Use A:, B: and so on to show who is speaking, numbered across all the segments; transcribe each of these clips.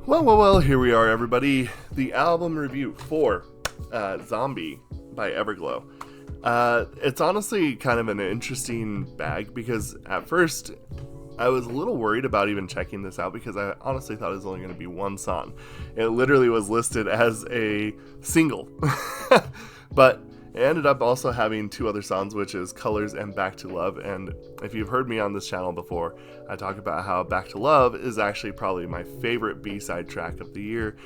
A: Well, here we are, everybody. The album review for Zombie by Everglow. It's honestly kind of an interesting bag because at first I was a little worried about even checking this out because I honestly thought it was only going to be one song. It literally was listed as a single. But it ended up also having two other songs, which is Colors and Back to Love. And if you've heard me on this channel before, I talk about how Back to Love is actually probably my favorite B-side track of the year.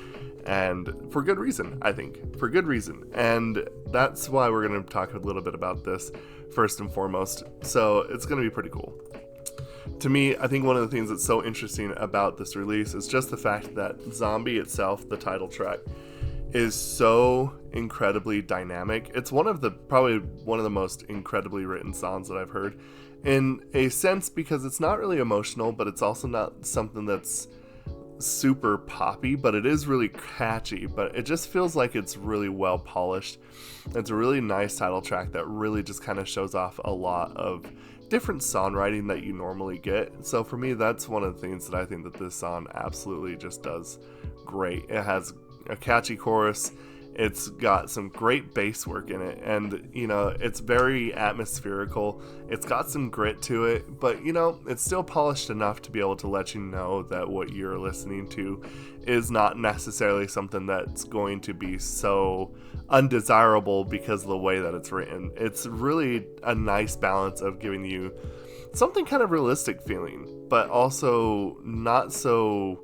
A: And for good reason, I think. For good reason. And that's why we're going to talk a little bit about this first and foremost. So it's going to be pretty cool. To me, I think one of the things that's so interesting about this release is just the fact that Zombie itself, the title track, is so incredibly dynamic. It's probably one of the most incredibly written songs that I've heard, in a sense, because it's not really emotional, but it's also not something that's super poppy, but it is really catchy. But it just feels like it's really well polished. It's a really nice title track that really just kind of shows off a lot of different songwriting that you normally get. So for me, that's one of the things that I think that this song absolutely just does great. It has a catchy chorus. It's got some great bass work in it, and it's very atmospherical. It's got some grit to it, but it's still polished enough to be able to let you know that what you're listening to is not necessarily something that's going to be so undesirable because of the way that it's written. It's really a nice balance of giving you something kind of realistic feeling, but also not so.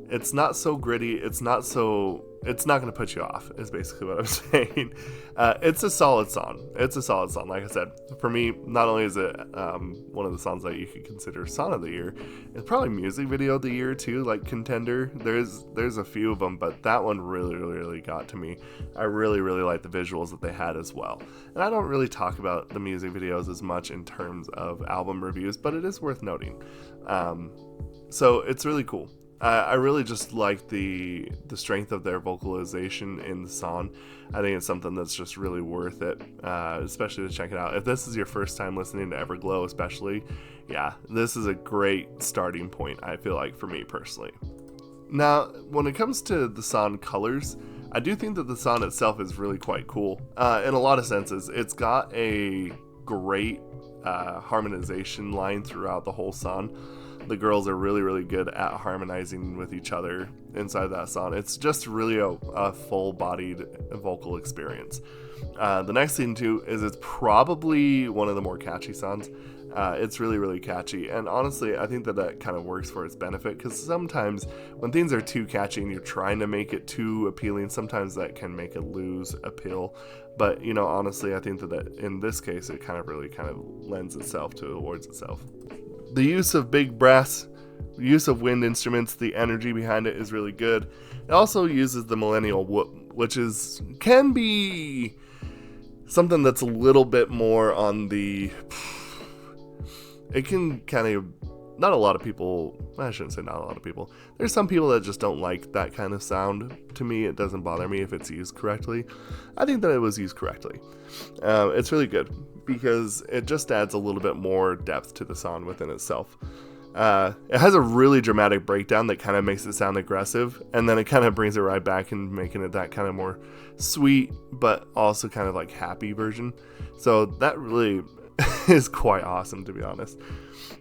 A: It's not so gritty. It's not going to put you off, is basically what I'm saying. It's a solid song. Like I said, for me, not only is it one of the songs that you could consider song of the year, it's probably music video of the year too, like contender. There's a few of them, but that one really got to me. I really like the visuals that they had as well. And I don't really talk about the music videos as much in terms of album reviews, but it is worth noting. So it's really cool. I really just like the strength of their vocalization in the song. I think it's something that's just really worth it, especially to check it out. If this is your first time listening to Everglow especially, yeah, this is a great starting point, I feel like, for me personally. Now, when it comes to the song Colors, I do think that the song itself is really quite cool in a lot of senses. It's got a great harmonization line throughout the whole song. The girls are really good at harmonizing with each other inside that song. It's just really a full-bodied vocal experience. The next thing too is it's probably one of the more catchy songs. It's really catchy, and honestly I think that kind of works for its benefit, because sometimes when things are too catchy and you're trying to make it too appealing, sometimes that can make it lose appeal. But honestly, I think that in this case it kind of lends itself towards itself. The use of big brass, use of wind instruments, the energy behind it is really good. It also uses the millennial whoop, which can be something that's a little bit more on the. It can kind of. Not a lot of people. I shouldn't say not a lot of people. There's some people that just don't like that kind of sound. To me, it doesn't bother me if it's used correctly. I think that it was used correctly. It's really good because it just adds a little bit more depth to the song within itself. It has a really dramatic breakdown that kind of makes it sound aggressive, and then it kind of brings it right back and making it that kind of more sweet, but also kind of like happy version. So that really is quite awesome, to be honest.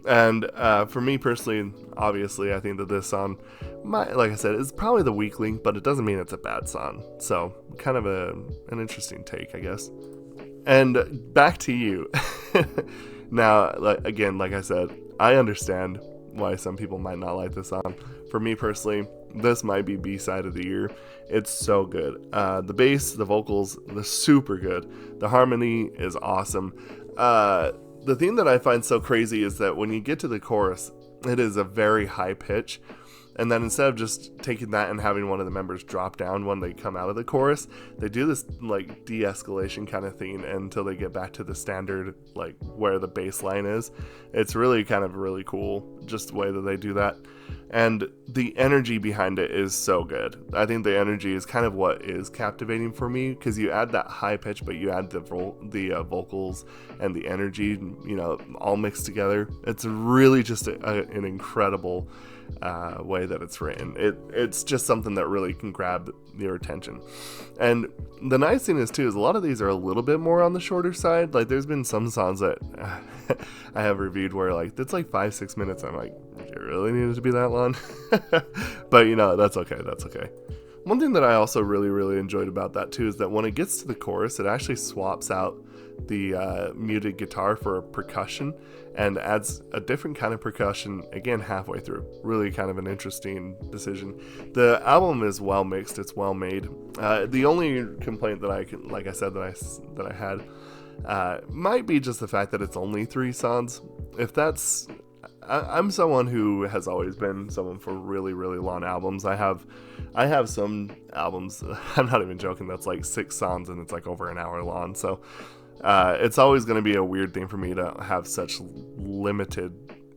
A: And for me personally, obviously, I think that this song, like I said, is probably the weak link, but it doesn't mean it's a bad song. So kind of an interesting take, I guess. And back to you. Now, like I said, I understand why some people might not like this song. For me personally, this might be B-side of the year. It's so good. The bass, the vocals, they're super good. The harmony is awesome. The thing that I find so crazy is that when you get to the chorus, it is a very high pitch. And then instead of just taking that and having one of the members drop down when they come out of the chorus, they do this like de-escalation kind of thing until they get back to the standard, like where the bass line is. It's really kind of really cool, just the way that they do that. And the energy behind it is so good. I think the energy is kind of what is captivating for me, because you add that high pitch, but you add the vocals and the energy, all mixed together. It's really just an incredible way that it's written. It's just something that really can grab your attention. And the nice thing is too is a lot of these are a little bit more on the shorter side. Like there's been some songs that I have reviewed where like it's like 5-6 minutes. I'm like, it really needed to be that long. But you know, that's okay. That's okay. One thing that I also really enjoyed about that too is that when it gets to the chorus, it actually swaps out the muted guitar for a percussion and adds a different kind of percussion again halfway through. Really kind of an interesting decision. The album is well mixed, it's well made. The only complaint that I can, like I said, that I had might be just the fact that it's only 3 songs. If that's I'm someone who has always been someone for really long albums. I have some albums, I'm not even joking, that's like 6 songs and it's like over an hour long. So it's always going to be a weird thing for me to have such limited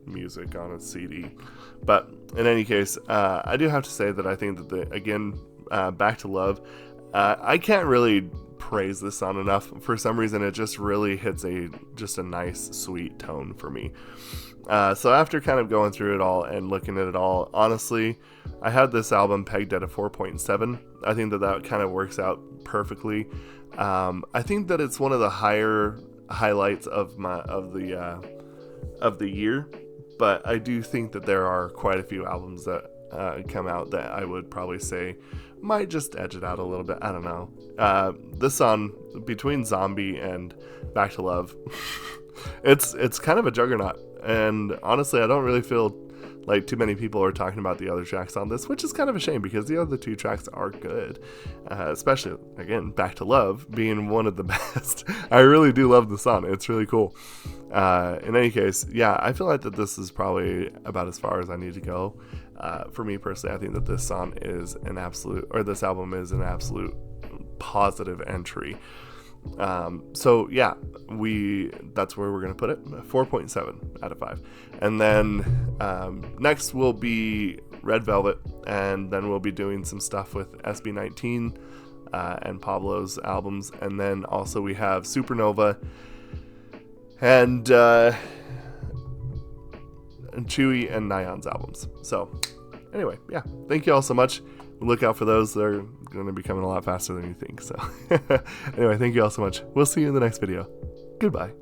A: music on a CD. But in any case, I do have to say that I think that Back to Love, I can't really praise this song enough. For some reason, it just really hits just a nice, sweet tone for me. So after kind of going through it all and looking at it all, honestly, I had this album pegged at a 4.7. I think that kind of works out perfectly. I think that it's one of the higher highlights of the year, but I do think that there are quite a few albums that come out that I would probably say might just edge it out a little bit. I don't know. This song, between Zombie and Back to Love, it's kind of a juggernaut. And honestly, I don't really feel like too many people are talking about the other tracks on this, which is kind of a shame because the other 2 tracks are good. Especially, again, Back to Love being one of the best. I really do love the song. It's really cool. In any case, yeah, I feel like that this is probably about as far as I need to go. For me personally, I think that this album is an absolute positive entry. So yeah, that's where we're going to put it, 4.7 out of 5. And then next will be Red Velvet, and then we'll be doing some stuff with SB19 and Pablo's albums, and then also we have Supernova and Chewy and Nyan's albums. So anyway, yeah, thank you all so much. Look out for those. They're going to be coming a lot faster than you think. So anyway, thank you all so much. We'll see you in the next video. Goodbye.